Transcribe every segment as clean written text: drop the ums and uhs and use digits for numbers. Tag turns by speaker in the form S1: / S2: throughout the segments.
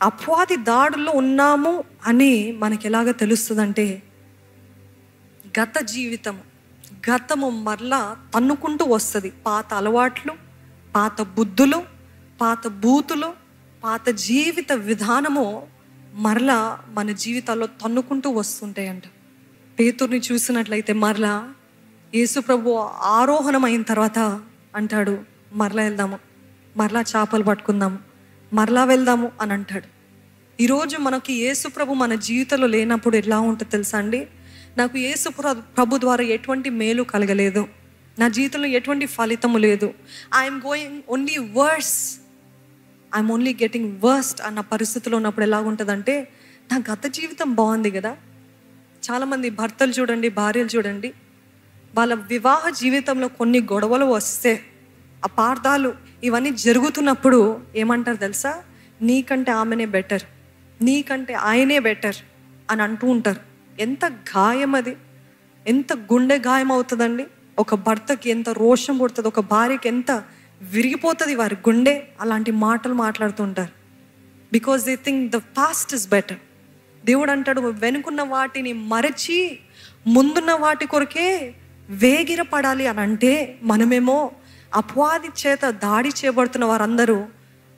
S1: అపవాది దాడుల్లో ఉన్నాము అని మనకి ఎలాగ తెలుస్తుందంటే, గత గతము మరలా తన్నుకుంటూ వస్తుంది. పాత అలవాట్లు, పాత బుద్ధులు, పాత బూతులు, పాత జీవిత విధానము మరలా మన జీవితాల్లో తన్నుకుంటూ వస్తుంటాయంట. పేతుర్ని చూసినట్లయితే మరలా యేసు ప్రభు ఆరోహణం అయిన తర్వాత అంటాడు, మరలా వెళ్దాము, మరలా చేపలు పట్టుకుందాము, మరలా వెళ్దాము అని అంటాడు. ఈరోజు మనకి యేసు ప్రభు మన జీవితంలో లేనప్పుడు ఎలా ఉంటుంది తెలుసా అండి? నాకు యేసు ప్రభు ద్వారా ఎటువంటి మేలు కలగలేదు, నా జీవితంలో ఎటువంటి ఫలితము లేదు, I'm going only worse, I'm only getting worst అన్న పరిస్థితిలో ఉన్నప్పుడు ఎలా ఉంటుందంటే, నా గత జీవితం బాగుంది కదా. చాలామంది భర్తలు చూడండి, భార్యలు చూడండి, వాళ్ళ వివాహ జీవితంలో కొన్ని గొడవలు వస్తే, అపార్థాలు ఇవన్నీ జరుగుతున్నప్పుడు ఏమంటారు తెలుసా? నీకంటే ఆమెనే బెటర్, నీకంటే ఆయనే బెటర్ అని అంటూ ఉంటారు. ఎంత గాయం అది, ఎంత గుండె గాయం అవుతుందండి. ఒక భర్తకి ఎంత రోషం పుడుతుంది, ఒక భార్యకి ఎంత విరిగిపోతుంది వారి గుండె అలాంటి మాటలు మాట్లాడుతుంటారు. Because they think the past is better. దేవుడు అంటాడు, వెనుకున్న వాటిని మరచి ముందున్న వాటి కొరకే వేగిరపడాలి అని అంటే, మనమేమో అపవాది చేత దాడి చేయబడుతున్న వారందరూ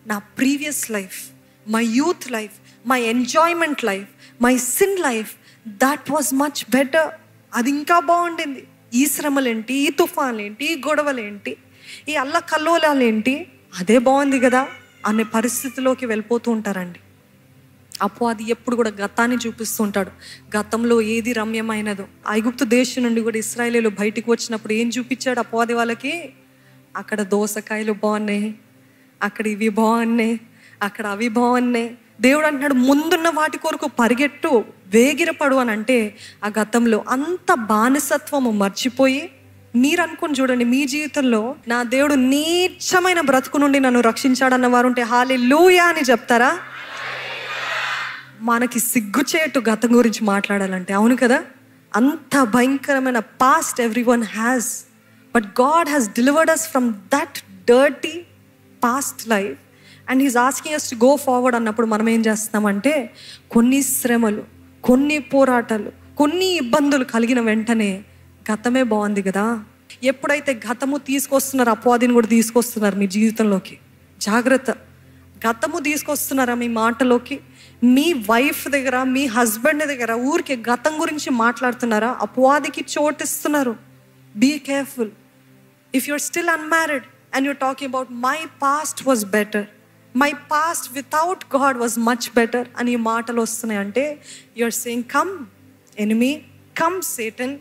S1: నా previous life, my youth life, my enjoyment life, my sin life, that was much better, అది ఇంకా బాగుండింది, ఈ శ్రమలేంటి, ఈ తుఫాన్లేంటి, ఈ గొడవలేంటి, ఈ అల్ల కల్లోలాలేంటి, అదే బాగుంది కదా అనే పరిస్థితిలోకి వెళ్ళిపోతూ ఉంటారండి. అపవాది ఎప్పుడు కూడా గతాన్ని చూపిస్తూ ఉంటాడు. గతంలో ఏది రమ్యమైనదో, ఐగుప్తు దేశం నుండి కూడా ఇశ్రాయేలీయులు బయటికి వచ్చినప్పుడు ఏం చూపించాడు అపవాది వాళ్ళకి? అక్కడ దోసకాయలు బాగున్నాయి, అక్కడ ఇవి బాగున్నాయి, అక్కడ అవి బాగున్నాయి. దేవుడు అంటున్నాడు, ముందున్న వాటి కొరకు పరిగెట్టు, వేగిరపడు అని అంటే, ఆ గతంలో అంత బానిసత్వము మర్చిపోయి, మీరు అనుకుని చూడండి, మీ జీవితంలో నా దేవుడు నీచమైన బ్రతుకు నుండి నన్ను రక్షించాడన్న వారు ఉంటే హల్లెలూయా అని చెప్తారా? మనకి సిగ్గుచేటు గతం గురించి మాట్లాడాలంటే, అవును కదా? అంత భయంకరమైన past everyone has, but God has delivered us from that dirty past life and he's asking us to go forward అన్నప్పుడు మనం ఏం చేస్తామంటే, కొన్ని శ్రమలు, కొన్ని పోరాటాలు, కొన్ని ఇబ్బందులు కలిగిన వెంటనే గతమే బాగుంది కదా. ఎప్పుడైతే గతము తీసుకొస్తున్నారు, అపవాదిని కూడా తీసుకొస్తున్నారు మీ జీవితంలోకి, జాగ్రత్త. గతము తీసుకొస్తున్నారా మీ మాటలోకి? మీ వైఫ్ దగ్గర, మీ హస్బెండ్ దగ్గర ఊరికి గతం గురించి మాట్లాడుతున్నారా? అపవాదికి చోటిస్తున్నారు. Be careful. If you're still unmarried and you're talking about my past was better, my past without God was much better అని ఈ మాటలు వస్తున్నాయి అంటే, you're saying come enemy, come Satan,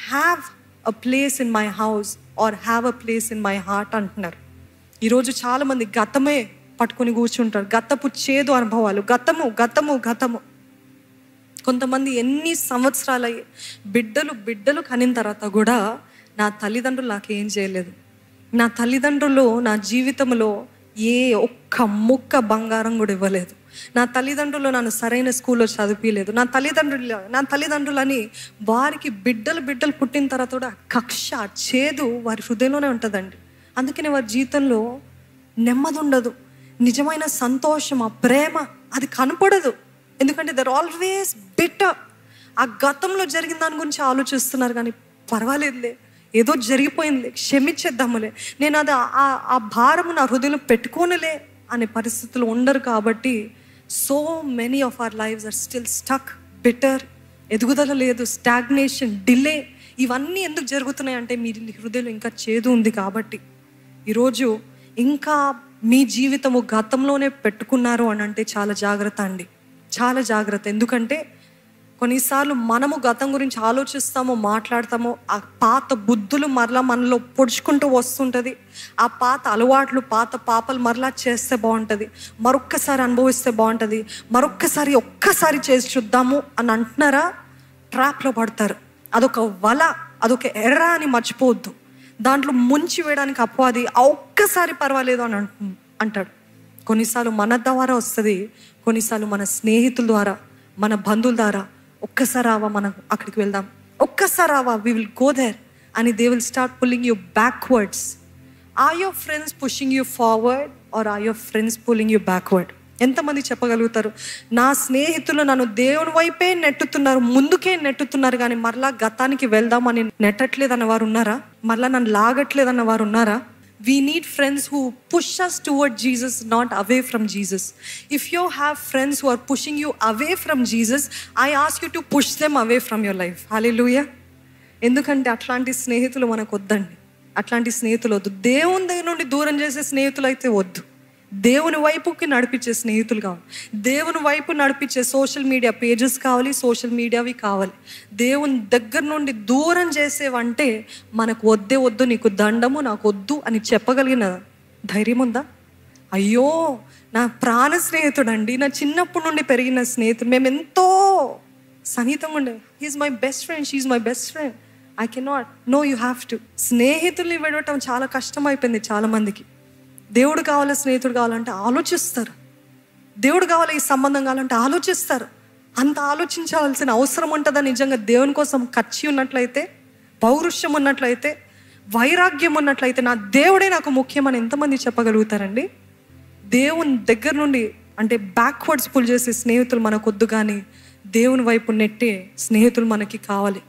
S1: have a place in my house or have a place in my heart అంటున్నారు. ఈరోజు చాలామంది గతమే పట్టుకొని కూర్చుంటారు, గతపు చేదు అనుభవాలు, గతము గతము గతము. కొంతమంది ఎన్ని సంవత్సరాలు బిడ్డలు కనిన తర్వాత కూడా, నా తల్లిదండ్రులు నాకేం చేయలేదు, నా తల్లిదండ్రులు నా జీవితంలో ఏ ఒక్క ముక్క బంగారం కూడా ఇవ్వలేదు, నా తల్లిదండ్రులు నన్ను సరైన స్కూల్లో చదివించలేదు, నా తల్లిదండ్రులని వారికి బిడ్డలు పుట్టిన తర్వాత కూడా కక్ష, చేదు వారి హృదయంలోనే ఉంటుందండి. అందుకనే వారి జీవితంలో నెమ్మది ఉండదు, నిజమైన సంతోషం, ఆ ప్రేమ అది కనపడదు. ఎందుకంటే దర్ ఆల్వేస్ బిటర్. ఆ గతంలో జరిగిన దాని గురించి ఆలోచిస్తున్నారు, కానీ పర్వాలేదులే, ఏదో జరిగిపోయింది, క్షమించేద్దాములే, నేను అది ఆ భారము నా హృదయంలో పెట్టుకోనులే అనే పరిస్థితులు ఉండరు. కాబట్టి so many of our lives are still stuck, bitter, ఎదుగుదల లేదు, స్టాగ్నేషన్, డిలే. ఇవన్నీ ఎందుకు జరుగుతున్నాయి అంటే, మీ హృదయంలో ఇంకా చేదు ఉంది కాబట్టి. ఈరోజు ఇంకా మీ జీవితము గతంలోనే పెట్టుకున్నారు అని అంటే చాలా జాగ్రత్త అండి, చాలా జాగ్రత్త. ఎందుకంటే కొన్నిసార్లు మనము గతం గురించి ఆలోచిస్తాము, మాట్లాడతాము, ఆ పాత బుద్ధులు మరలా మనలో పొడుచుకుంటూ వస్తుంటుంది, ఆ పాత అలవాట్లు, పాత పాపలు మరలా చేస్తే బాగుంటుంది, మరొక్కసారి అనుభవిస్తే బాగుంటుంది, ఒక్కసారి చేసి చూద్దాము అని అంటున్నారా? ట్రాప్లో పడతారు. అదొక వల, అదొక ఎర్ర అని మర్చిపోవద్దు. దాంట్లో ముంచి వేయడానికి అపవాది ఒక్కసారి పర్వాలేదు అని అంటాడు. కొన్నిసార్లు మన ద్వారా వస్తుంది, కొన్నిసార్లు మన స్నేహితుల ద్వారా, మన బంధువుల ద్వారా. ఒక్కసారి రావా, మనం అక్కడికి వెళ్దాం, ఒక్కసారి రావా, వి విల్ గో దేర్ అని they will start pulling you backwards. Are your friends pushing you forward or are your friends pulling you backward? ఎంతమంది చెప్పగలుగుతారు, నా స్నేహితులు నన్ను దేవుని వైపే నెట్టుతున్నారు, ముందుకే నెట్టుతున్నారు, కానీ మరలా గతానికి వెళ్దామని నెట్టట్లేదన్న వారు ఉన్నారా? మరలా నన్ను లాగట్లేదన్న వారు ఉన్నారా? We need friends who push us toward Jesus, not away from Jesus. If you have friends who are pushing you away from Jesus, I ask you to push them away from your life. Hallelujah. ఎందుకంటే అట్లాంటి స్నేహితులు మనకు వద్దండి. అట్లాంటి స్నేహితులు వద్దు. దేవుని దగ్గర నుండి దూరం చేసే స్నేహితులు అయితే వద్దు. దేవుని వైపుకి నడిపించే స్నేహితులు కావాలి. దేవుని వైపు నడిపించే సోషల్ మీడియా పేజెస్ కావాలి, సోషల్ మీడియావి కావాలి. దేవుని దగ్గర నుండి దూరం చేసేవంటే మనకు వద్దే వద్దు, నీకు దండము, నాకు వద్దు అని చెప్పగలిగిన ధైర్యం ఉందా? అయ్యో, నా ప్రాణ స్నేహితుడు అండి, నా చిన్నప్పటి నుండి పెరిగిన స్నేహితుడు, మేము ఎంతో సన్నిహితంగా ఉండే, he's my best friend, she's my best friend, I cannot. No, you have to. స్నేహితుల్ని విడవటం చాలా కష్టం అయిపోయింది చాలా మందికి. దేవుడు కావాలి, స్నేహితుడు కావాలంటే ఆలోచిస్తారు. దేవుడు కావాలి, ఈ సంబంధం కావాలంటే ఆలోచిస్తారు. అంత ఆలోచించాల్సిన అవసరం ఉంటుందా? నిజంగా దేవుని కోసం ఖర్చు ఉన్నట్లయితే, పౌరుషం ఉన్నట్లయితే, వైరాగ్యం ఉన్నట్లయితే, నా దేవుడే నాకు ముఖ్యమని ఎంతమంది చెప్పగలుగుతారండి? దేవుని దగ్గర నుండి అంటే బ్యాక్వర్డ్స్ పుల్ చేసే స్నేహితులు మనకొద్దు, కానీ దేవుని వైపు నెట్టే స్నేహితులు మనకి కావాలి.